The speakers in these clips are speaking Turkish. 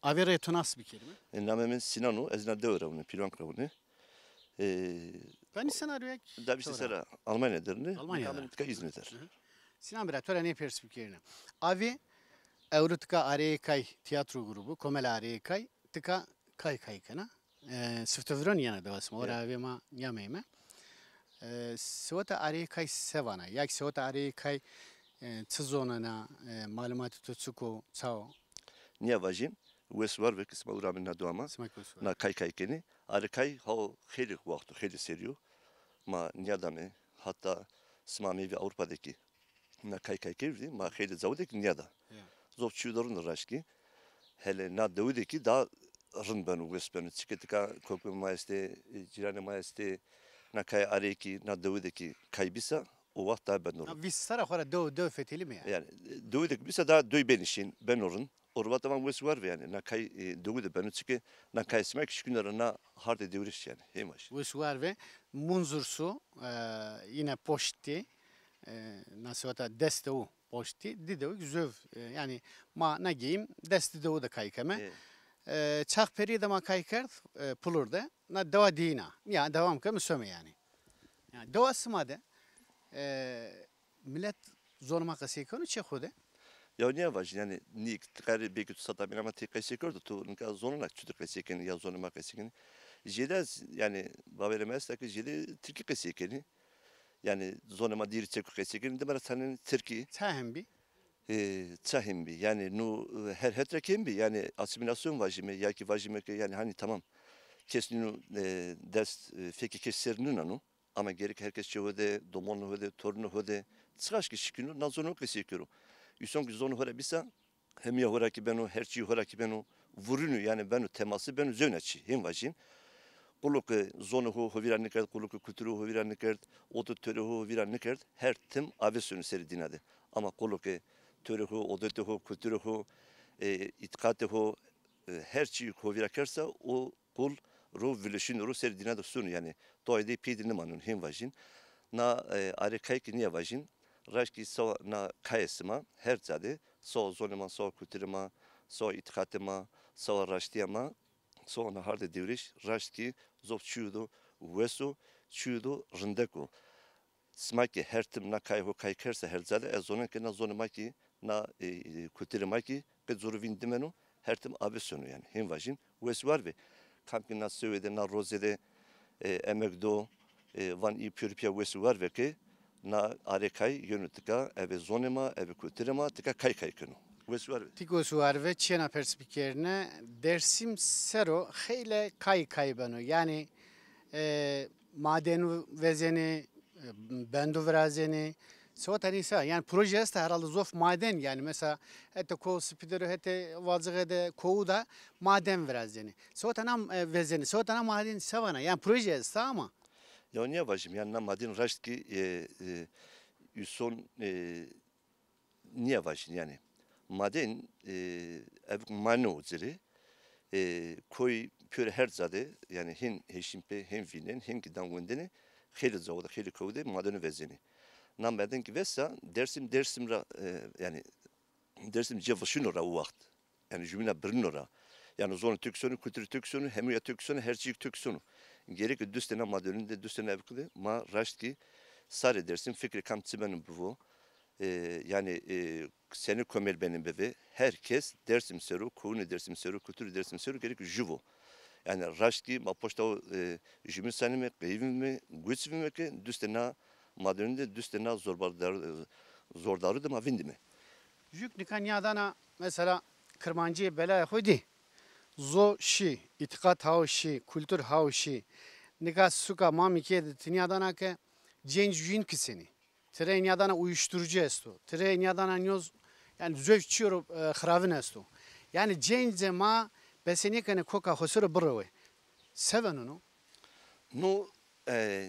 Avere nasıl bir kelime? Namemin Sinanu, ezna devravını, pilon kravını. Ben senaryoya Da bir sera Almanya'dır. Almanya'da. Nikamen tka İzmir'dir. Sinan Bira töre ne perspektifine. Avi Avrutka Areyekay tiyatro grubu, Komel Areyekay, tıka kay kana. Sıftövron yana da vasma. Ora avi ma yameyme. Sıvata Areyekay sevana. Yak sıvata Areyekay tızonana malumatı tutsuko çao. Niye vajin? Wes var ve kısma uğramin na duama. Smak olsun. Na kay keni. Arikay ha heli vaktu heli seriyor. Ma niyadame hatta smami ve Avrupa'daki na kay kevdi. Ma heli zavudeki niyada. Zov çudarın raşki. Hele na davudeki da rın benu wes benu. Çiketika koku maeste, cirane maeste. Na kay areki na davudeki kaybisa o vakit daha ben orun. Vissara khora do feteli mi yani? Yani davudeki bisa daha döy ben işin ben orun. Orvat tamam wes var ve yani na kay davudu benu çike na kay smek şükünler na harde devriş yani. Hemaş. Visuar ve munzursu yine poşti nasıl ata desteğu poşti didev güzel yani ma ne giyim desteğu da kaykame çak peri de ma kaykert pulurda na deva dina ya devam kı söme yani yani deva smade millet zorma kası konu çekode Ya niye var yani ni tkari belki tutsata bir ama tek kayse gördü tu nika zonuna çütür kayse keni ya zonuma kayse keni. Jede yani baveremez ki jede Türkiye kayse keni. Yani zonuma diri çek kayse keni de bana senin Türkiye tahem bi çahim yani nu her hetrekem bi yani asimilasyon vajime ya ki vajime ki yani hani tamam kesin ders feki keserinin anu ama gerek herkes çevede domonu hode torunu hode çıkaş ki şikinu nazonu kayse kero. Üson ki zonu hora bisa hem ya hora ki benu her şey hora ki benu vurunu yani benu teması benu zöneçi hem vajin. Kuluk zonu hu viran nikert kuluk kültürü hu viran nikert otu törü hu viran nikert her tim avesunu seri dinade. Ama kuluk törü hu otu hu kültürü hu itikatı hu her şeyi hu virakersa o kul ruh vilişin ruh seri dinade sunu yani doyde pidini manun hem vajin. Na are kayki niye vajin? Raşki so na kayesima her zade so zonuma so kültürüma so itikatıma so raştiyama so na harde devriş raşki zop çudu vesu çudu rındeku smaki her tim na kay ho kay kerse her zade ezona ke na zonuma ki na kültürüma ki ke zoru vindimenu her tim abesonu yani hem vajin vesu var ve kampi na söyledi na rozede emekdo van i pürpya vesu var ve ke na arekay yönetika eve zonema eve kültürema tika kay kenu. Vesu var ve. Tiko suar ve çena perspektifine dersim sero hele kaybano yani maden vezeni bendu vrazeni sotanisa yani projesi herhalde zof maden yani mesela hete ko spidero hete vazıgede kovu da maden vrazeni sotanam vezeni sotanam maden savana yani projesi ama Ya niye vajim yani na madin raşki üson niye vajin yani maden ev manu ziri koy pür her zade yani hin heşimpe hem vinen hem gidan wendeni heli zavda heli kovde madeni vezeni nam beden ki vesa dersim yani dersim cevşinora o vakt yani cümle birinora yani zonu tüksonu kültürü tüksonu hem ya tüksonu her şey tüksonu gerek düstene madeninde düstene evkili ma raşki sare dersim fikri kam tsibenin bu yani seni kömel benim bebe herkes dersim seru konu dersim seru kültürü dersim seru gerek juvo yani raşki ma poşta jümün sanime kıyvimi güçvimi ki düstene madeninde düstene zordarı da ma vindimi Jük nikanyadana mesela kırmancıya bela hoydi. Zo şi, itikat hao şi, kültür hao şi. Nika suka mamike de tinyadana ke cenc jün kiseni. Tire nyadana uyuşturucu esto. Tire nyadana nyoz yani zövçüyor xravin esto. Yani cenc ma beseni kene koka hosuru brove. Seven onu. no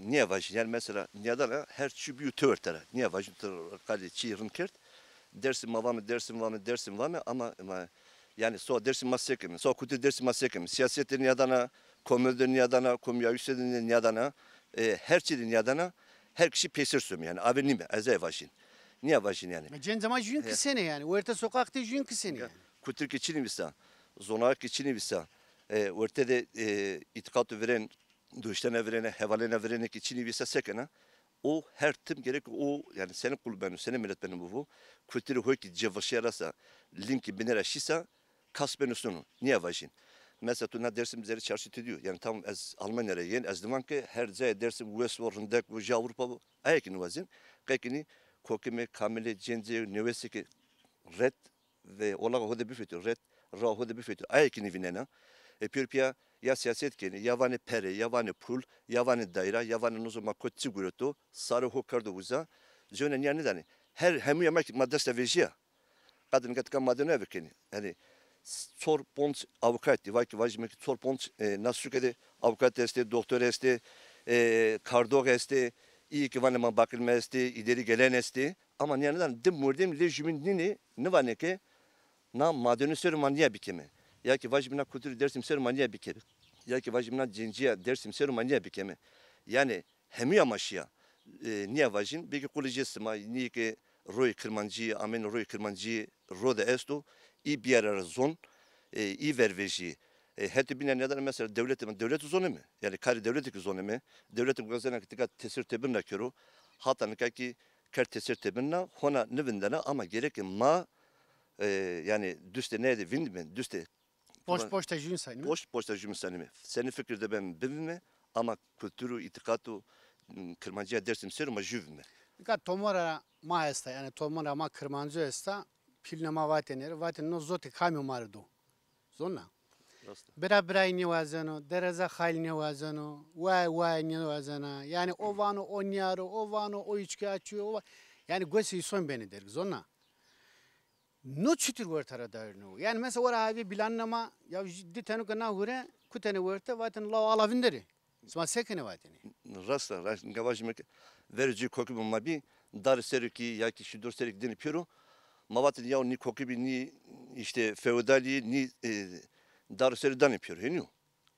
niye vajin yani mesela niyadana her şey bir tövörtere niye vajin kali çiğrin kert dersim var mı ama yani so dersim masekem so kutu dersim masekem siyasetin yadana komedinin yadana komya yükselinin yadana her şeyin yadana her kişi pesirsüm yani avenim azay vajin niye vajin yani Cenc ma jün kiseni yani. Uerte sokakta jün kiseni yani. kutur geçilim ise zonak içini visa ortada itikatı veren duştan verene hevalene verenek içini visa sekena o her tim gerek o yani senin kul benim senin millet benim bu kültürü hoy ki cevşerasa linki binera şisa kasbenu sonu niye vajin mesela tu na dersim bizleri çarşı ediyor yani tam az Almanya'ya yen az zaman ki her zey dersim West Warren'dak bu Avrupa bu ayakini vazin kakini kokime kamile cenze üniversite red ve ola hoda büfetü red ra hoda büfetü ayakini vinena pürpiya ya siyaset keni yavani pere yavani pul yavani daira yavani nuzuma kotsi guroto sarı hokardo uza zönen yani dani her hemu yamak madrasa vejiya kadın katka madene vekeni yani sor pont avukat vaki vajmek sor pont nasıl kede avukat este doktor este kardog este iyi ki vanema bakılma este ileri gelen este ama yani dani dim murdem lejimin nini ne var ne ki na madeni sermaniye bikeme ya ki vajmina kültür dersim sermaniye bikeme ya ki vajmina cinciye dersim sermaniye bikeme yani hemi yamaşya niye vajin belki kolejesima niye ki roy kırmancı amen roy kırmancı roda esto i bir ara zon i verveji hadi binen neden mesela devlet zonu mu yani kari devletlik zonu mu devletin gazana dikkat tesir tebinna kero hatta ki kar tesir tebinna hona nivindana ama gerek ma yani düste neydi windman düste Boş da jün sayın. boş da cümle senin fikirde ben bilmem ama kültürü itikatu kırmancıya dersim seruma jüvme Dikkat tomora maesta yani tomora ma kırmancı esta pilnama vateneri vaten no zoti kamyo mardu. Zonna. Bera ne vazano dereza hal ne vazano vay ne vazana yani o vano onyaro o vano o içki açıyor yani gösi son beni der zonna. No çitir vurtara dernu. Yani mesela oraya abi bilanlama ya ciddi tanu kana hure kutene vurta vaten la alavinderi. Sma sekene vateni. rasta gavajmek verici kokubu mabi dar seriki ya ki şu dur serik denip yürü mavatin ya ni kokubi ni işte feodali ni dar seri denip yürü heniu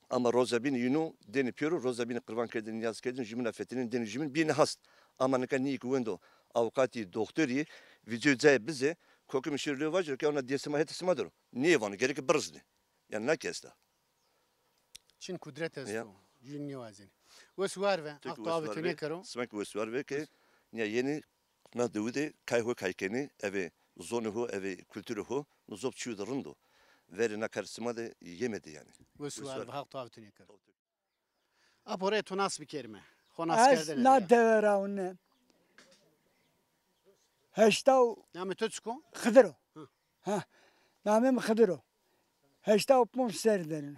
ama rozabin yunu denip yürü rozabin kurban kedin yaz kedin jümün afetinin deni jümün bir hast ama ne kan ni güvendo avukati doktori video zay bize kokumu şirliği vajır ki ona diyesima hetisimadır niye vanı gerek bırzdı yani ne kesta Çin kudret esto. Jünni vazeni. Vesvar ve aktabi tüne karo. Smak vesvar ve ki ya yeni na dude kayho kaykeni eve zonuhu eve kültürühu nuzop çudarındı veri na karşıma da yemedi yani Vesvar ve aktabi tüne karo. Apore tunas bir kelime. Honas از kerdene. لا دورونه هشتا Nami tutsko. خضرو ها نامم خضرو هشتا پون سر درن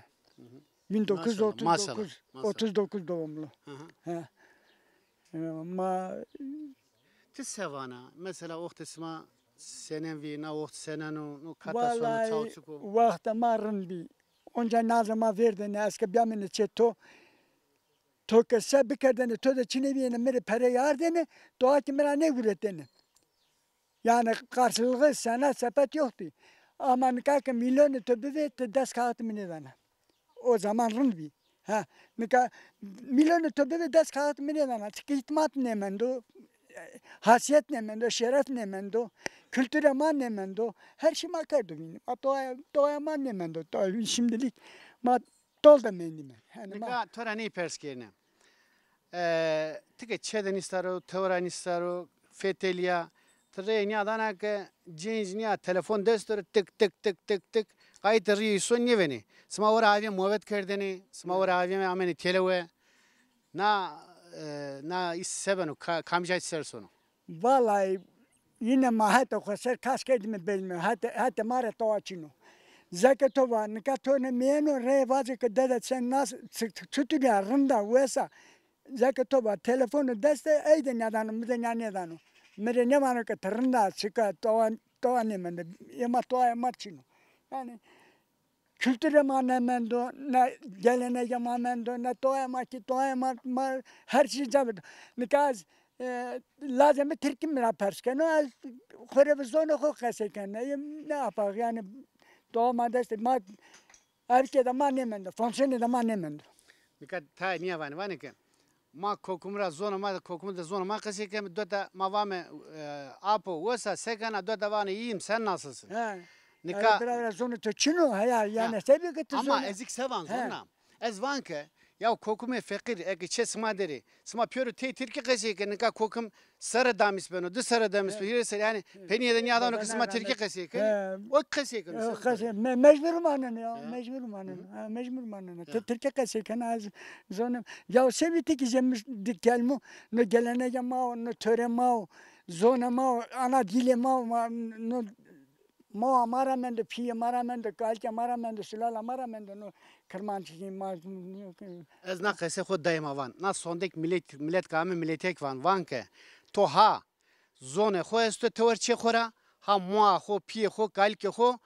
1939 Maşallah. 39 doğumlu. Ha. Ma Tis sevana. Mesela oktisma senen vi na okt senanu no kata sonu vallahi çauçuko. vakti marın bir. Onca nazıma verdin eski biyamını çeto. To ke sebi kerdeni to da çine biyene meri pere yardeni doğa ki mera ne üreteni. Yani karşılığı sana sepet yoktu. Ama nikah milyonu töbü ve ders kağıtı mı ne bana. O zaman rınbi. Ha, nikah milyonu töbü ve ders kağıtı mı ne bana. Çünkü hikmat ne mendo, hasiyet ne mendo, şeref ne mendo, kültüre man ne mendo. Her şey makardı benim. Doğaya man ne mendo. Şimdilik ma dol da mendim. Yani Nika torani perskerine. Tike çeden istaro, teoran istaro, fetelia. Tre ni adana ke cins ni telefon destur tık tık tık tık tık. Kayıt riyon ni veni. Sma ora avi muhabbet kerdeni. Sma ora avi me ameni telewe. Na is sebenu kamca ister sonu. vallahi yine mahata khosar kas kedime belme hatta mara toachino zakatova nikatone meno re vaje ke dada sen nas tutuga rında wesa zakatova telefonu deste eyden yadanı miden yanedano mere ne var ki rında çıka toan ne men yema toa marçino yani kültüre manemendo ne geleneğe manemendo ne toa mar her şey cabır nikaz lazım Türk'üm mira perşken o televizyonu kokasken ne yapar yani doğmada işte ma erkek de manemendo fonksiyonu da manemendo Nika ta ni vani ke. Ma kokumra zona ma kokumda zona ma kase ke dota ma vame apo wasa sekana dota vani iyiyim sen nasılsın? ha Nika Beraber zonu to çino ya yani sebi ki to ama ezik sevan zonna. Ez vanke ya kokume fakir ek çe sma deri. Sma piyoro te Türkiye kesi ki nika kokum sarı damis beno de sarı damis beno yani peniye de niyadan o kısma Türkiye kesi ki o kesi ki. Mecburum annen ya mecburum annen mecburum annen. Türkiye kesi kan az zonu ya sebi ki zemiş dikelmu no gelene ma no töre ma zona ma ana dile ma no ما مرامند پی مرامند کالک مرامند سلال مرامند نو کرمانچی ما Ez na kese xod dayma van. Na sondek millet kame milletek van ke to ha zone xo esto teorçe xora ha mua xo pi xo kalke xo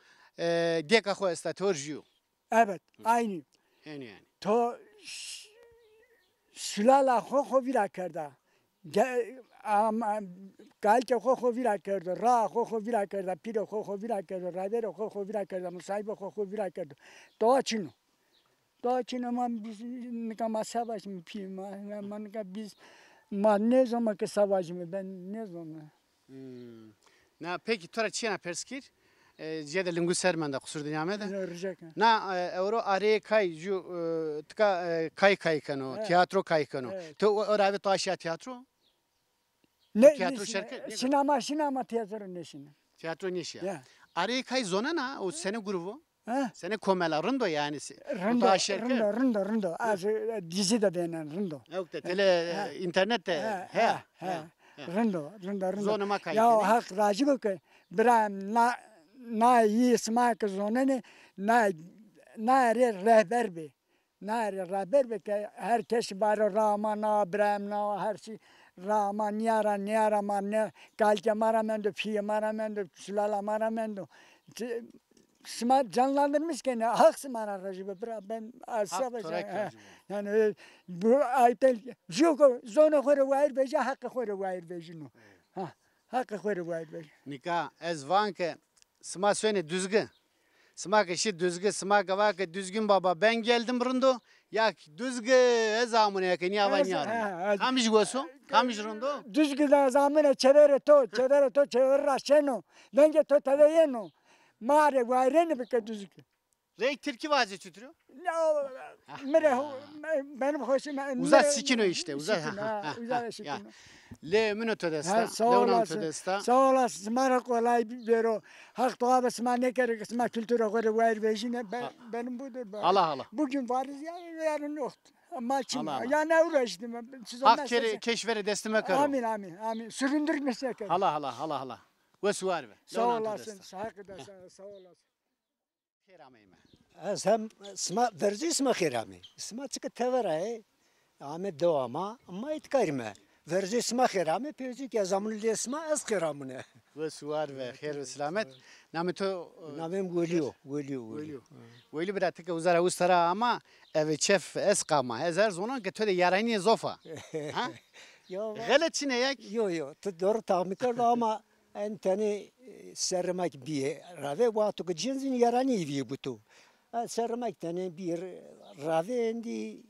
deka xo esta teorjiu. evet aynı Yani. to سلال خو ویرا کرده کالک خو ویرا کرده را خو ویرا کرده پیر خو ویرا کرده رادر خو ویرا کرده مصاحب خو ویرا کرده تو چینو من نکام سواج می پی من نکام biz ma ne zaman ki savaş mı ben ne zaman Na peki tora çiğna perskir Cede lingu sermanda kusur dünyameda. Rıcak. Na euro araya kay ju tka kay kano tiyatro kay kano. To oravi to aşağı tiyatro? Ne Tiyatro şarkı? sinema tiyatro ne sinema? Tiyatro ne şey? Ya. Araya kay zona na o sene grubu. Ha? Sene komela rındo yani. Rındo. Az dizi de denen rındo. Yok da tele internette. Rındo. Zona ma kay. Ya hak razı bu ki biram na iyi smak zona ne na rehber be. Na rehber be ki herkes bari ramana bramna her şey Rama niyara manne kalke maramendo fiye maramendo sulala maramendo Smart canlandırmış gene haksın bana racibe ben asaba yani bu aytel joko zona khore wayr beje hakkı khore wayr bejino ha hakkı khore wayr bej Nika ez vanke sma söyle düzgün sma ke düzgün sma ke düzgün baba ben geldim rundo ya düzgün ez amune ya ke niya van yar kamış gosu kamış rundo düzgün zamane çevere to raşeno denge to tadayeno Mare vayrene beke düzgün. Reyk Türkiye vazı çütürüyor. Ya benim hoşum. Uzat sikino işte uzat. Uzat sikino. Le minuto desta. Le minuto desta. Sağ olasın. Mara kolay bero. Hak doğabı sma ne gerek sma kültüre göre vayr bejine benim budur. Allah. Bugün varız ya yarın yok. Ama kim? Ya ne uğraştım. Hak kere keşfere destime karo. Amin. Süründürmese kere. Allah. Ve var be. Sağ olasın. Sağ olasın. Kerameyme. از هم اسم ورزی اسم خیرامی اسم چیک تورای آمد دوما اما ایتکاریم ورزی اسم خیرامی پیوزی که زمان لی اسم از خیرامونه Ve ve hayır ve selamet. Namito نامم گولیو Veli bir atık uzara ustara ama ev çef eskama. Ezer zonan ki töde yarayni zofa. Ha? Galet çine yak. Yo تو دور تامی کرد اما انتنی سرمک بیه راوی واتو که جنزین یارانی وی بودو سرمک تنی بیر راوی اندی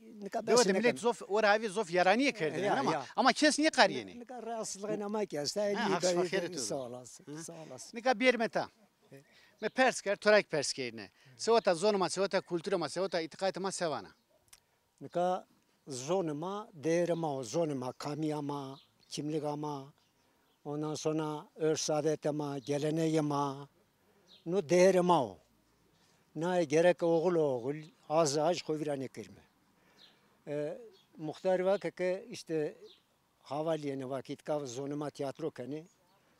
Evet millet zof oravi zof yaraniye kerdi ama kes niye kariyeni? Nika rahatsızlığına ama kesti. Sağ olasın. Nika bir meta. Me persker torak perskerine. Sevata zonuma sevata kültürüma sevata itikatıma sevana. Nika zonuma değerime zonuma kamiyama kimliğama ondan sonra örs adetime geleneğime no değerime o. Ne gerek oğul az kovirane kirme. Muhtar vakit ki işte havaliyene vakit kav zonuma tiyatro kani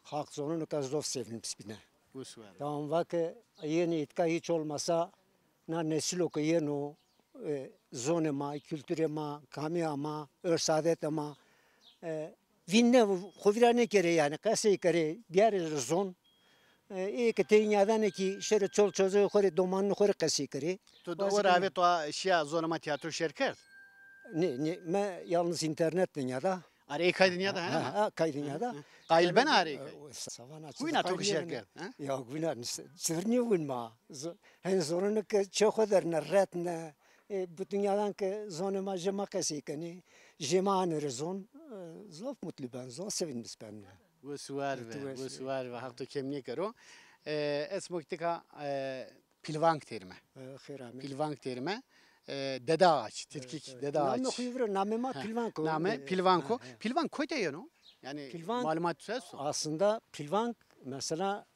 halk zonunu kazdov sevim spine. Tamam vakit yeni itka hiç olmasa na nesil okuyenu zonuma, kültürema, kamiyama, örs adetema vinne kovirane kere yani kasey kere diğer zon एक तेन्यादाने की शहर चोल चोजे खोरे दोमान खोरे कैसी करे तो oravi to şia zonuma tiyatro şirket. Ne मैं yalnız internet dünyada Arayı kay dünyada ha? kay dünyada Kayıl ben arayı kay. savana Kuyna to şirket. ya kuyna sırni uyma hen zorunu ke çoğudur ne retne bu dünyadan ke zonuma jema कैसी kani jema ne zon zof mutlu ben zon sevinmiş ben. Ve suar ve hafta kemni karo. esmoktika pilvank terime. Xirami. Pilvank terime. Dede ağaç, tetkik dede ağaç. Name xuyvra name ma pilvanko. Name pilvanko. Pilvank koyda yano. Yani Pilvank- malumat tüselsin. Aslında pilvank mesela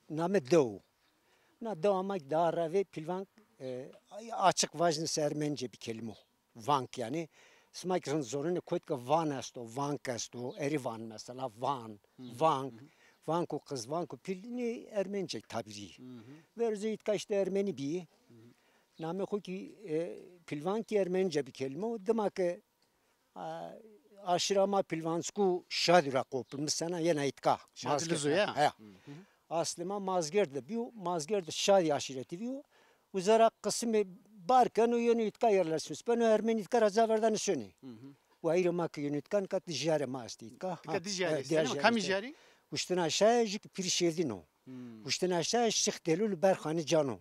name dev. Na dev ama daha rave pilvank açık vajnısı Ermenice bir kelime o. Vank yani. Smakın zorunu koytka van esto, vank esto, Erivan mesela, van, vank. Vanko kız, vanko pilini Ermenice tabiri. Ve itka işte Ermeni bir. Name koy ki pilvank Ermenice bir kelime o. Demek ki aşırama pilvansku şadira kopulmuş sana yine itka. Şadilizu ya. Aslında mazgerde bir mazgerde şadi aşireti bir. Uzara kısmı barken o yönü itka yerleşmiş. Ben o Ermeni itka razaverdan söyleyeyim. Ve ayrımak yönü itkan kat dijare masti itka. Dikkat dijari. Kam dijari? Uştan aşağı jik pirşevdin o. Uştan aşağı şık delil berkhani cano.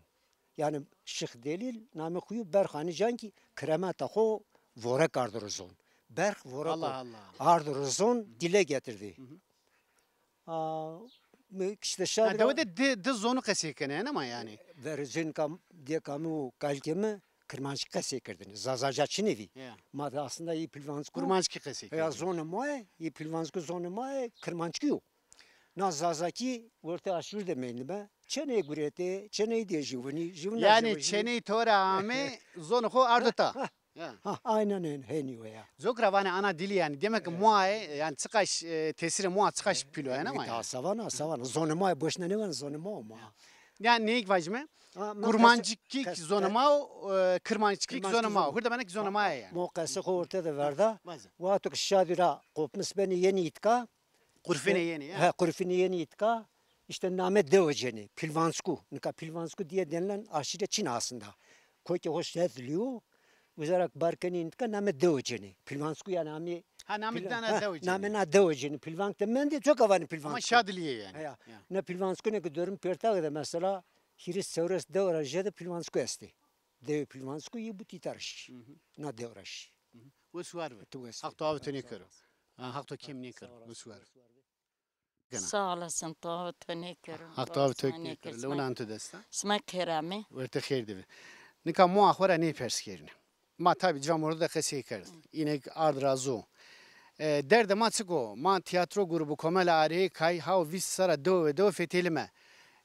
Yani şık delil name kuyu berkhani can ki kremata ho vorek ardırızon. Berk vorek Allah Allah. ardırızon dile getirdi. İşte şadra Devede de zonu kesikene ama yani. verizin kam diye kamu kalkemi kırmançı kesekerdin. Zazaca çinevi. Ma da aslında iyi pilvansku. Kurmanski kesik. Ya zonu moe, iyi pilvansku zonu moe kırmançı yok. Na zazaki orta aşır demeyin be. Çene gurete, çene diye jivuni. Yani çeneyi tora ame zonu ho arduta. Ha aynen öyle heniyor ya. Zokra vane ana dili yani. Demek ki muaye yani çıkaş tesiri muha çıkaş pilo yani ama. Ta savana. Zonu moe boşuna ne var zonu moe ma. Yani neyik vacime? Kurmancıkik zonuma, kırmancıkik zonuma. Hurda bana ki zonuma yani. Mokası ortada verda. Bazı. Vatuk şadira kopmuş beni yeni itka. Kurfine yeni ya. Ha kurfini yeni itka. İşte name deveceni. Pilvansku. Nika pilvansku diye denilen aşire Çin aslında. Koyke hoş ediliyor. Uzarak barkani itka name deveceni. Pilvansku yani ami. Ha namidana devci. Name na deveceni. Pilvank da ben de çok avani pilvansku. Ama şadiliye yani. Ya. Ne pilvansku ne kadar pertağı da mesela. Hiris sevres devraje pilvansku esti. Dev pilvansku iyi bu titarış. Na devraş. Bu suar mı? Tu esti. Hak tuavı tönü karo. Hak tu kim ne karo. Bu suar. Sağ olasın, tuavı tönü karo. Hak tuavı tönü karo. Luna antu desta. Smak kerami. Verte xeyr dibi. Nika muha xora ne perskerini. Ma tabi camorda da kesi kerdi. Yine ardrazu. Derde ma çıko. Ma tiyatro grubu komela arayı kay hav vis sara do fetelime.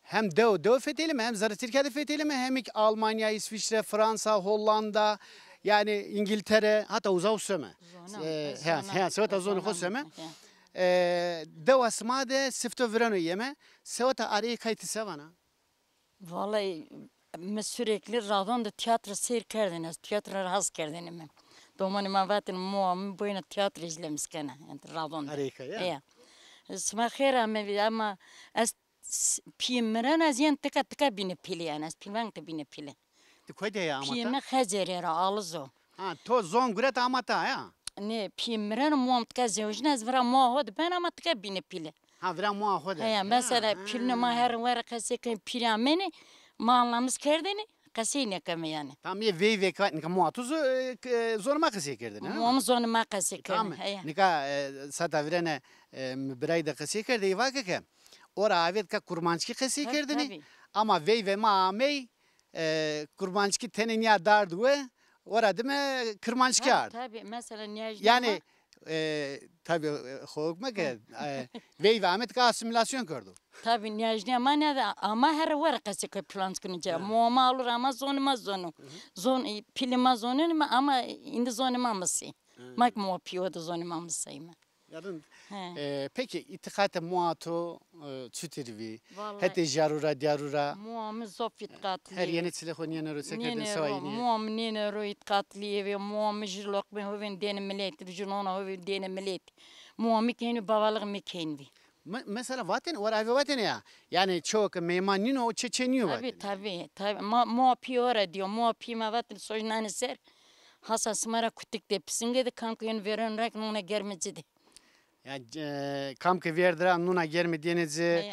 Hem do fetelime hem zarı Türkiye'de fetelime hem Almanya, İsviçre, Fransa, Hollanda yani İngiltere hatta uzav söme. Sevata zonu ho söme. Do asmade sifto virano yeme. Sevata arayı kayti sevana. Vallahi sürekli radonda tiyatro seyrediniz, tiyatro raz kerdinimim. Domani mavatin muam boyuna tiyatro izlemişken yani radonda. Harika ya. Ya. Smak kerami ama az piyemren az yan tıka bini pili yani az pilvan da bini pili. Koyde ya amata. Piyeme hazerera alzo. Ha to zon guret amata ya. Ne piyemren muam tıka zevjnaz vara muahod ben ama tıka bini pili. Ha vira muha hoda. Ya mesela pilne ma her var kasık pirameni mağlamız kerdeni kasine kame yani. Tam ye ve nika muha tuzu zoruma kesi kerdin ha. Muam zonu ma kasık Tamam. kerdeni. Nika sata virene birayda kesi kerdi ivake ke. Ora avet ka kurmançki kesi kerdini. Tabii. Ama ve ma amey kurmançki tenenya dardu ve ora değil mi kurmançki ard. Tabii mesela niyajda Yani tabi hokma ke ve Ahmet ka asimilasyon kurdu. tabii niyajda ama ne de ama her var kasık plans kunca. Muama olur ama zonuma zonu. Zon pilima zonu ama indi zonuma mısı. Mak mu piyo da zonuma mısı. Yarın peki itikate muato çütirvi. Hete jarura diarura. Muamı zofit katli. Her yeni silahın yeni rusekerdin savayini. Muam nene roit katli ve muam jilok ben hovin dene millet. Junona hovin dene millet. Muam keni babalık mekenvi. Mesela vaten var abi vaten ya. Yani çok meymanin o Çeçeniyor vaten. Tabii. Muam piyora diyor. Muam piyma vaten sojnane ser. Hasan smara kutik de pisinge de kankayın veren rak nuna germecidi. Yani kamke verdira nuna germe diyenizi.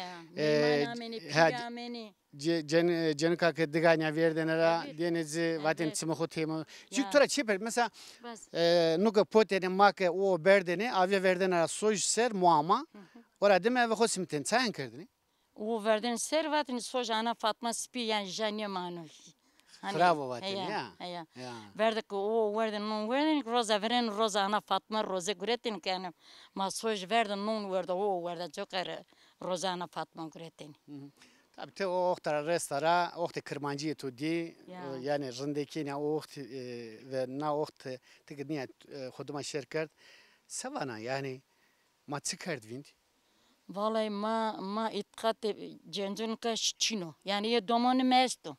Cenka ke diganya verdenera diyenizi vaten tsimho temo. Çünkü çeper mesela nuka potene make o berdeni avya verdenera soj ser muama. Ora değil mi ve hosimten sen kırdın. O verdin servetin sojana Fatma Spi yani Janya Manu. Bravo vatin ya. Ya. Ya. Verdik o verdin non verdin roza veren roza ana Fatma roza guretin yani ma soj verdin non verdi o verdi joker roza ana Fatma guretin. Tabii te o oktara restara okte kırmancıya tu di Ya. yani rındaki ne o okte ve na okte tek niye hoduma şirket savana yani matsı kerdvind. Vallahi ma itkat cencun ka şçino. Yani ye domonu mesto.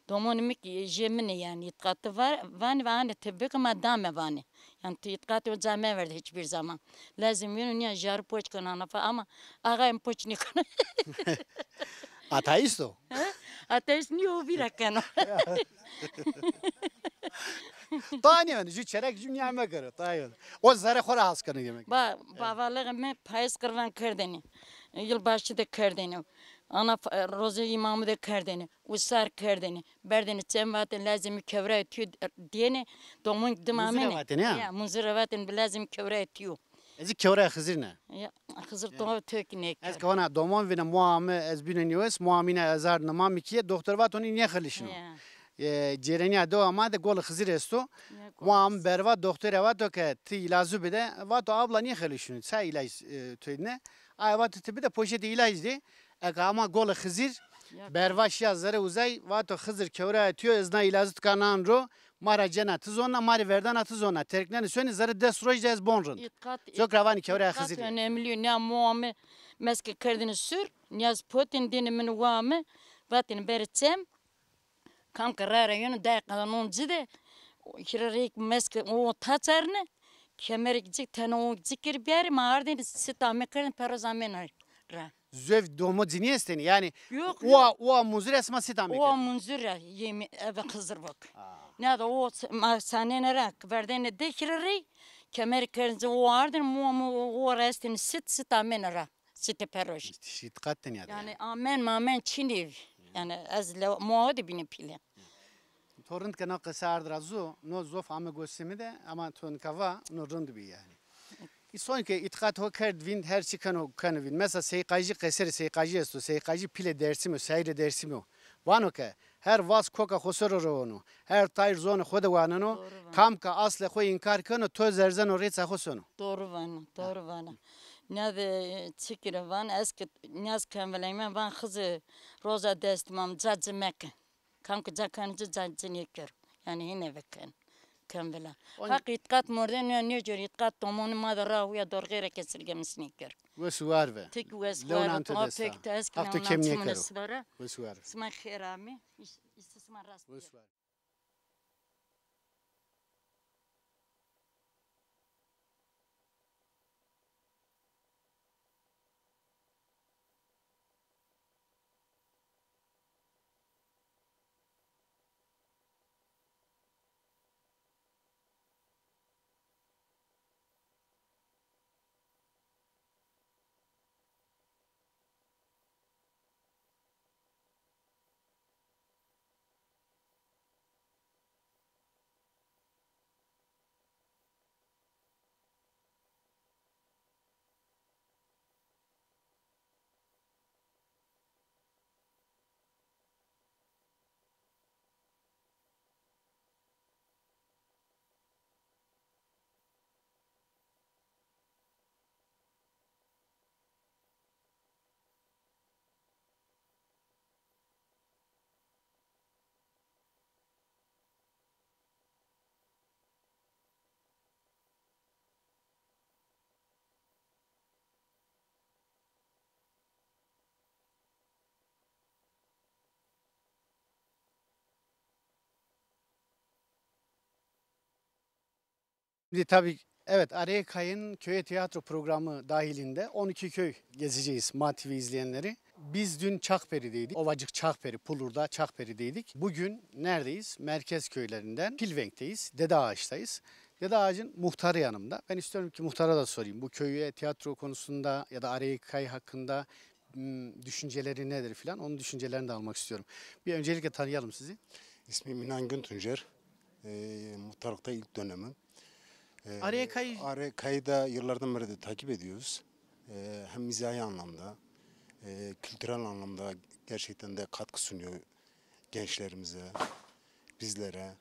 Domonu mik jemine yani itkatı var. Vani tabii ki madame vani. Yani itkatı o zame verdi hiçbir zaman. Lazım yunun ya jar poç kanana fa ama ağayım poç ne kana. Ateist o. Ateş niye o bir akano. Tani yani şu çerek dünya mı kırı tani. O zara khora haskanı demek. Babalığı me payız kırvan kırdeni. Yılbaşı da kırdeni. Ana roza imamı da kırdeni. Usar kırdeni. Berdeni cematin lazım kevre etiyor diyene domun dımamene. Muziravatin ya. Ya muziravatin lazım kevre etiyor. Ez kevre khizirne. Ya Hızır doğu töküne Ez kır. kavana domon vina muame ez binen yus muamine azar namam ikiye doktor vat onu niye khalishno. Cerenya do ama de gol khizir esto. Muam berva doktor vat ke ti ilazu bide vat abla niye khalishno. Sa ilaj tüyne. Ay vat tibi de poşet ilaj de. Ama gol khizir berva şia zare uzay vat khizir kevre etiyor ezna ilazı tkanan ro. Mara cenat zona mari verdan atı zona. Terknen söni zare des rojde ez bonrun. Çok ravani kevre khizir. Önemli ne muame meske kırdını sür. Niyaz potin dinimin vame. Vatin beritsem. Kam karara yönü dakikadan oncude. Kirarek meske o taçarne. Kemerik cik tane o zikir biyari mağardın sitame kırdın perozamen ra. Zöv domo ciniyesteni yani Yok, o muzur esma sitam O munzura yemi eve kızır bak. Ne da o sahne rak verdene dekirari kemer kırınca o ardın mu o restin sit amenara sit peroj. Şitkatten ya. Yani amen çiniv. Yani az muadi bini pile. Torrent kana qısardır azu no zof ama gösemi de ama ton kava no rund bi yani. İson ki itikat ho kerdvin her çıkan o kanvin. Mesela seyqacı qeser seyqacı esto seyqacı pile dersi mi seyre dersi mi. Vano ke her vas koka khosoro onu. Her tayr zonu khoda wanano kam ka asle kho inkar kano to zerzen o retsa khosono. Doğru vana. Ne de çikire van eski niyaz kemveleymen van kızı roza destimam cacı mekke. Kam ki cakanıcı cacı nekör. Yani yine veken. Kemvela. Hak itkat morden ya ne jör itkat tomonu madara ya dorgere kesirgemis nekör. Ve suar ve. Tek wes Leon var Anto o desta. pek eski Hafta leon kemniye antimune karo. slara. Ve suar. Sma kherami. İstisma rast. Ve suar. Şimdi tabii evet Araya Kayın köye tiyatro programı dahilinde 12 köy gezeceğiz MATV izleyenleri. Biz dün Çakperi'deydik. Ovacık Çakperi, Pulur'da Çakperi'deydik. Bugün neredeyiz? Merkez köylerinden Pilvenk'teyiz. Dede Ağaç'tayız. Dede Ağaç'ın muhtarı yanımda. Ben istiyorum ki muhtara da sorayım. Bu köye tiyatro konusunda ya da Araya Kay hakkında düşünceleri nedir filan. Onun düşüncelerini de almak istiyorum. Bir öncelikle tanıyalım sizi. İsmim İnan Güntuncer. Muhtarlıkta ilk dönemim. Araya Kay Araya Kay'ı da yıllardan beri de takip ediyoruz. Hem mizahi anlamda Kültürel anlamda gerçekten de katkı sunuyor gençlerimize, bizlere.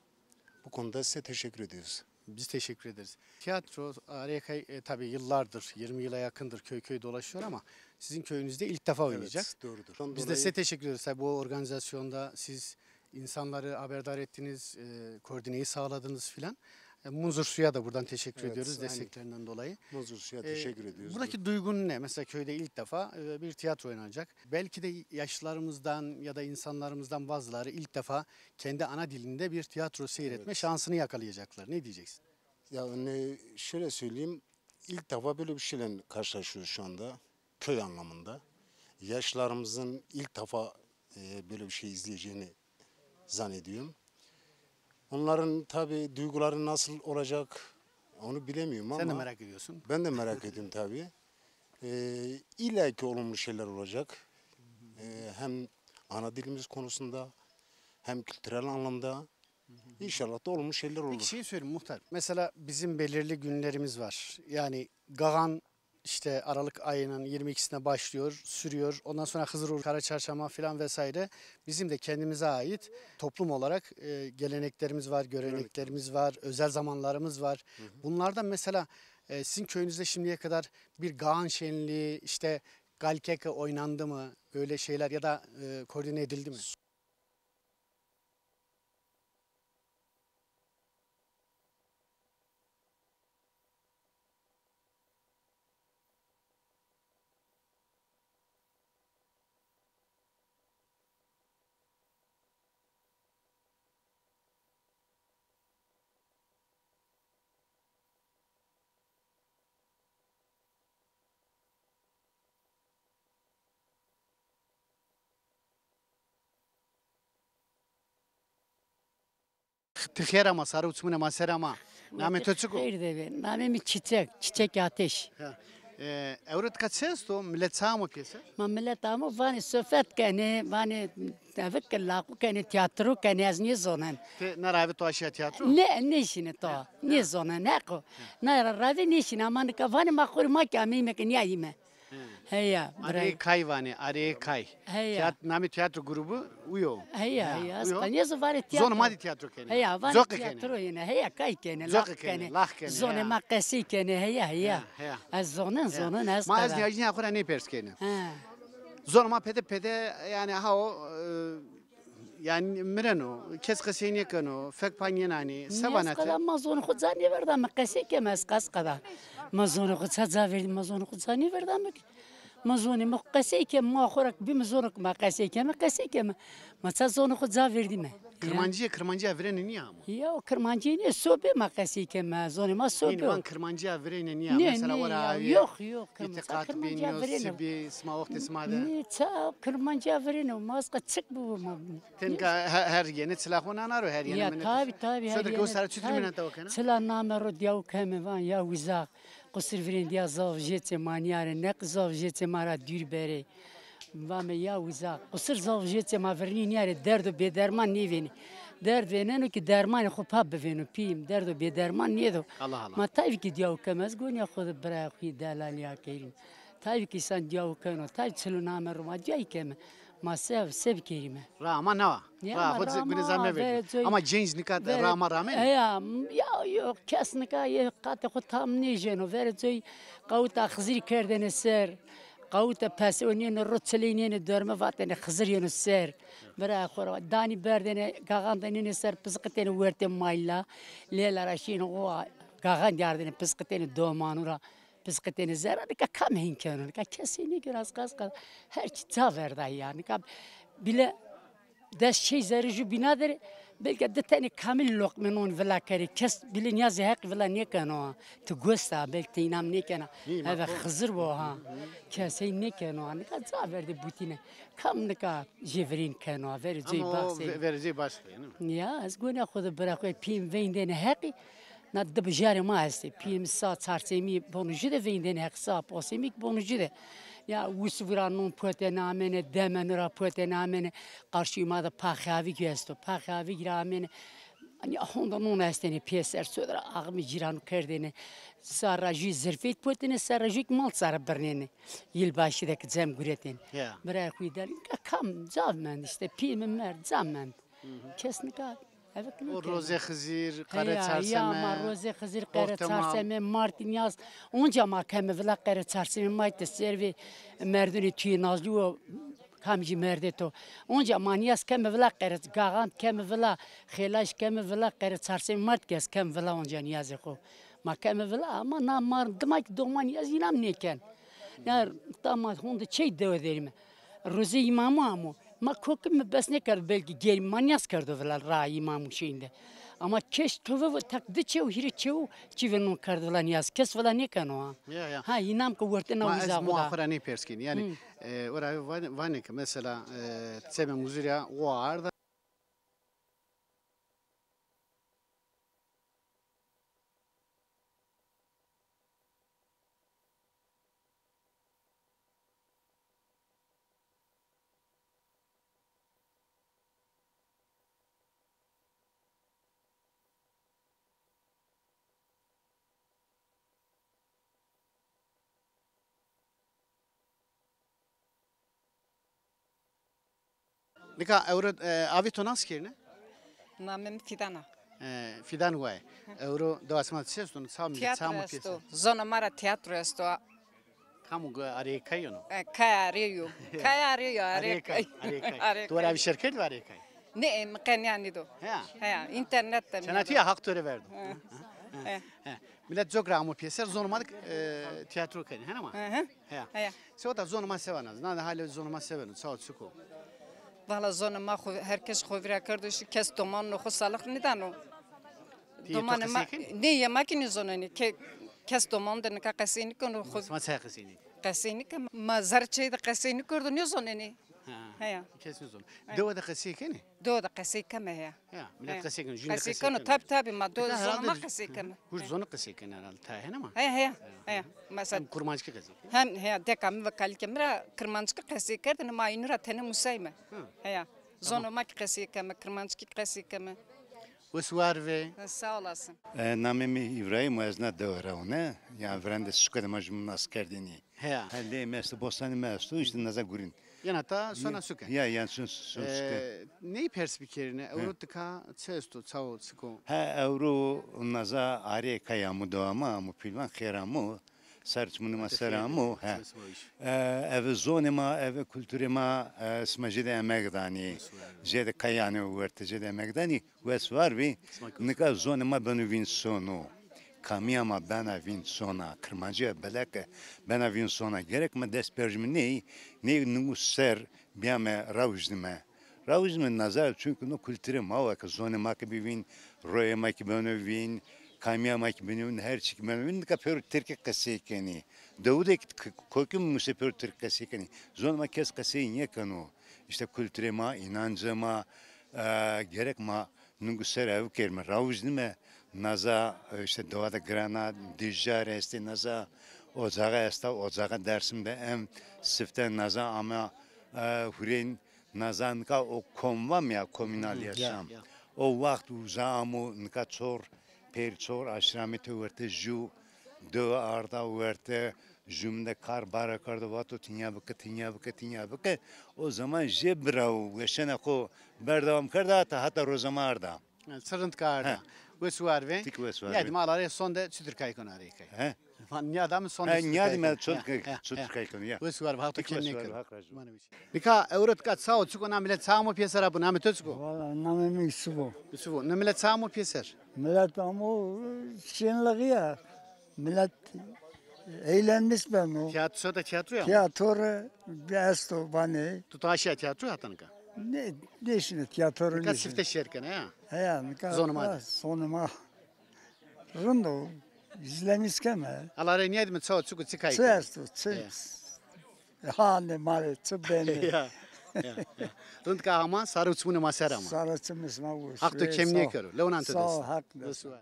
Bu konuda size teşekkür ediyoruz. Biz teşekkür ederiz. Tiyatro Ariyakay tabii yıllardır, 20 yıla yakındır köy köy dolaşıyor ama sizin köyünüzde ilk defa oynayacak. Evet, doğrudur. Biz de size teşekkür ederiz. Tabii bu organizasyonda siz insanları haberdar ettiniz, koordineyi sağladınız filan. Munzur Su'ya da buradan teşekkür Evet, ediyoruz aynen. desteklerinden dolayı. Muzur Su'ya teşekkür ediyoruz. Buradaki duygun ne? Mesela köyde ilk defa bir tiyatro oynanacak. Belki de yaşlılarımızdan ya da insanlarımızdan bazıları ilk defa kendi ana dilinde bir tiyatro seyretme şansını yakalayacaklar. Ne diyeceksin? Yani şöyle söyleyeyim, ilk defa böyle bir şeyle karşılaşıyoruz şu anda, köy anlamında. Yaşlarımızın ilk defa böyle bir şey izleyeceğini zannediyorum. Onların tabii duyguları nasıl olacak onu bilemiyorum ama Sen de merak ediyorsun. ben de merak ediyorum tabii. İlla ki olumlu şeyler olacak. Hem ana dilimiz konusunda hem kültürel anlamda inşallah da olumlu şeyler olur. Peki şey söyleyeyim muhtar. Mesela bizim belirli günlerimiz var. Yani Gagan işte Aralık ayının 22'sine başlıyor, sürüyor. Ondan sonra Hızır Karaçarşamba falan vesaire. Bizim de kendimize ait toplum olarak geleneklerimiz var, göreneklerimiz var, özel zamanlarımız var. Bunlardan mesela sizin köyünüzde şimdiye kadar bir Gagan şenliği, işte Galkeke oynandı mı? Öyle şeyler ya da koordine edildi mi? Tıkher ama sarı uçmuna maser ama. Namet Öçüko. Hayır de namemi çiçek, çiçek ateş. Evret kaç ses to millet sağ mı keser? Ma millet ama vani sofet kene, vani tevkkel laku kene tiyatro kene az ne zonan. Te naravi to aşağı tiyatro? Ne işine to, ne zonan ne ko. Na ravi ne işine ama ne kavani makur makami mekin ya yime. Heya, Araya bray. kay vani, araya kay. Heya. Nami tiyatro grubu uyo. Heya, uyo. aslında ne vani tiyatro. Zonu madi tiyatro kene. Heya, vani Zok tiyatro kene. yine, heya kay kene, Zok lak kene, kene. lak kene, Zone heya. makasi kene, heya, heya. Heya. Az zonan az Ma az kadar. niyajni akura ne pers kene. Ha. Zonu ma pede yani ha o yani mireno kes kaseni kano fek panyenani sabanate. Kadar mazonu kudzani verdim makasi kemez kas kadar. Mazonu kutsa verdim mazonu kudzani verdim. Mazonu makasi kem muakhrak bir mazonu makasi kem mazonu kutsa verdim. Kırmancıya vereni niye ama? Ya o kırmancı ne sobe makasi kem zonu ma Yine sobe. van kırmancıya vereni niye? Ne Mesela ne var ya abi. yok İtikat kırmancı biniyor, vereni. sibi, sma vakti smada. Ne ça kırmancı vereni maska çık bu. Tenka her yeni silahını anarı her yeni. Ya tabi Söder göster çütür minata okena. Sıla nameru diyav keme van ya uzak. Kusur verin diya zav jetse maniyare ne zav jetse mara dür bere. Vame ya uzak. Kusur zav jetse ma verin yare derdo be derman neveni. Derd veneno ki derman xo pab beveno pim derdo be derman nedo. Allah Allah. Ma tabi ki diyav keme az gon ya xod bra xi dalal ya kerim. Tabi ki san diyav keno tabi çelu nameru ma diya keme. Ma sev kerime. Rama ne var? Ya, Ra, hod Rama, güne zamme ve verdi. zoy- Ama genç nikat Ver- Rama rağmen. Ya yok kesinlikle ya katı ko tam ne jeno vereceği kavta xızır kerdene ser kavta pasoniyene rotseliyene dörme vatene xızır yene ser bera xora dani berdene gagandene ser pısqetene verte mayla lela raşin o gagan yardene pısqetene domanura pısqetene zera ka kam hinkano ka kesini biraz kas her çita verda yani ka bile دست شيء زرجو بنادر بلقى دتاني كامل لوق منون فلا كاري كس بلين يازي هاك فلا نيكانو تقوستا بلتي نام نيكانا هذا خزر بوها كاسي نيكانو انا كان زافر دي بوتينا كم نكا جيفرين كانوا فيري زي Ama o باكسي vereceği başka yani. يا اسقوني اخذ براكوي بيم فين دين هاقي ندب جاري ما هستي بيم ساعة صارتيمي بونجده فين دين هاق ساعة بوسيميك بونجده Ya usviranun poten amene demenura poten amene karşıma da pakhavi gesto pakhavi gramene Hani ondan onu esteni piyeser sonra ağımı ciranı kerdeni. Sarajı zirfet potene sarajı mal sarı berneni. Yılbaşı da kızım güretin. Ya. Bırak kuydan kam zaman işte piyemem mer zaman. Kesinlikle. Evet, O roze xizir, Ya kare ma çarseme. roze xizir qare Ortamal. çarseme Martin yaz. Onca ma keme vela qare çarseme mayte servi merduni tüy nazlı o kamji merde to. Onca maniyas keme vela qare gagant keme vela khilaş keme vela qare çarseme mart kes keme vela onca niyazı ko. Ma keme vela ama na mar demek doman yaz inam neken. Ya tamam honda çey deverim. Roze imamı amu. Ma kokum bes ne kadar belki geri manyas kardı vela ra imamı şeyinde. Ama keş tove tak diçe o hiri çev çivenon kardı vela niyaz kes vela ne kano ha. Ya. Ha inam ko vurtena Ma ez uzağa da. muhafirani perskin. Yani oraya vanik mesela tseme muzirya o arda. Nika euro avi tonas kirne. Namem Fidana. Fidan vay. Euro doasmat ses ton sam Teatro samu esto. piyesa. Zona Mara teatro esto. Kamu are kayono. Kaya Rio. Are kay. Dora bir şirket var kay. Ne mekan yani do. Ya. İnternette. Sanatiye hak töre verdim. He. Millet zogra mu piyesa zonmadık tiyatro kay. He ama. He. Sevda zonma sevanaz. Nada hala zonma sevenu. Sağ ol suko. Valla zona ma herkes xovira kardı şu kes doman no xosalık neden o? Doman ma ne yemakini zona ne kes doman da ne kasini kono Ma sayqısini. kasini ma zarçe da kasini kurdu ne zona ne? He. Kesin zon. Dova da qasi kene. Do da kasi kama he. Ya. Millet qasi kene. Kasi kono tabi ma do zona ma kasi kama. Kuş zonu qasi kene herhalde. Ta he ama. He. Mesela Kurmancı qasi. hem he de kam vakal kemra kırmançkı qasi kerdin ma inura tane musayma. He. Zona ma qasi kama kırmançkı qasi kama. Usvar ve Sağ olasın. Namemi İbrahim Ezna Devraune, yani vrende şükede majmun askerdini. he. Halle mesle bostani mesle işte naza gurin. Yana ta sona suke. Ya yani son şüke. Neyi perspektifine? Eurotika çesto çao sıko. Ha euro naza are kayamu doğama mu pilvan kheramu. Sarçmunu masaramu. Ha. Ev zonema, ev kültürema smajede emekdani. Jede kayani verte jede emekdani. Ves var vi. Nika zonema banu vin sonu. Kamiyama bana vin sona. Kırmacıya beleke bana vin sona. Gerek mi desperjmi ne nungu ser biyame ravujdime. Ravujdime nazar çünkü no kültüre mavaka zonema ki vin royema ki banu vin. Kamiyama ki benim her şey benim ne kadar Türkiye kasekeni. Davudek kokum musafir Türk kasekeni. Zonma kes kaseyin yakano. İşte kültürema, inancıma gerek ma nungu ser ev kerme. Ravujdime naza işte doğada grana dijjar este naza ocağa esta ocağa dersimde em sifte naza ama hurin nazan ka o konvam ya komünal yaşam. O vakit uzağımı nika çor perçor aşramete verte ju do arda verte jumde kar bara kardı vato tinya bıkı o zaman jebrau yaşana ko berdavam karda hatta rozama arda. Sırınt karda. Usvar ve. Tik vesvar. Ya dimalar sonda çütürkay konarı kay. He? Niye adam sonda. Niye adam çütürkay konu ya. Usvar vakti kendine vesvar, kır. hak racı. Nika Eurotka çao çuko na millet çao mu piyesa rabu na millet çuko. Valla namemi subo. Suvo. Na millet çao mu piyesa. Millet ama şenliği ya. Millet eğlenmiş ben o. Tiyatro da tiyatro ya. Tiyatro besto bana. Tutaşya tiyatro hatanıka. Ne şimdi tiyatro Nika ne? sifte şerkene ya. Ya nika. Zonuma. Sonuma. Rundo. İzlemiş keme. Alara niye mi çao çuko çıkay. Çesto. Hane mare beni. Ya. Rund ka ama sarı uçmunu masara ama. Sarıçımız ma bu. Hakto kemniye kero. Levnan Sağ tadız. ol haklı. Usvar.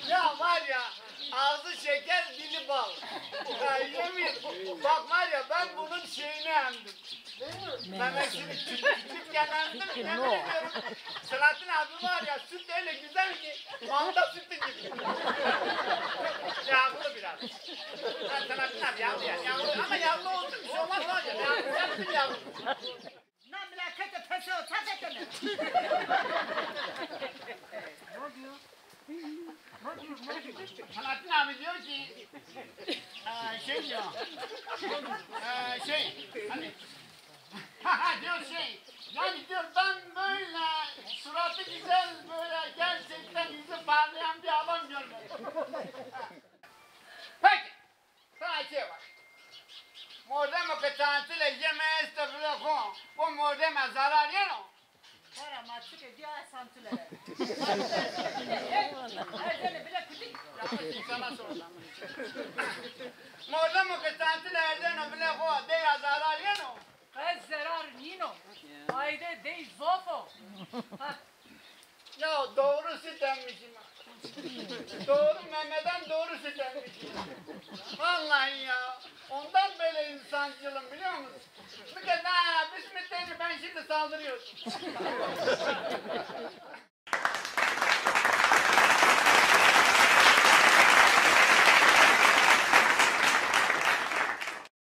Ya var ya, ağzı şeker, dili bal. Ya yemin, bak var ya ben bunun şeyini emdim. Memesini küçükken emdim, yemin ediyorum. Selahattin abi var ya, süt öyle güzel ki, manda sütü gibi. Yağlı biraz. Ben Selahattin abi yağlı yani, yağlı ama yağlı olsun, bir şey olmaz var ya, yağlı. Ne mülakete pesi o, tazetene. Selahattin abi diyor ki, şey diyor, hani, diyor yani diyor ben böyle suratı güzel böyle gerçekten yüzü parlayan bir adam görmedim. Peki, sana şey var. Mordemo che tantile yeme este vlefon, bu mordeme zarar yer o. Para maçık diye santülere. Erdene bile kutik. Sana soracağım. Mordemo che tantile erdene vlefon, deya zarar yer o. Ez zarar nino. Ayde dey zofo. Ya doğrusu demişim. Doğru memeden doğrusu demişim. Vallahi ya. Ondan böyle insancılım biliyor musun? Bir kez daha bismillah ben şimdi saldırıyorum.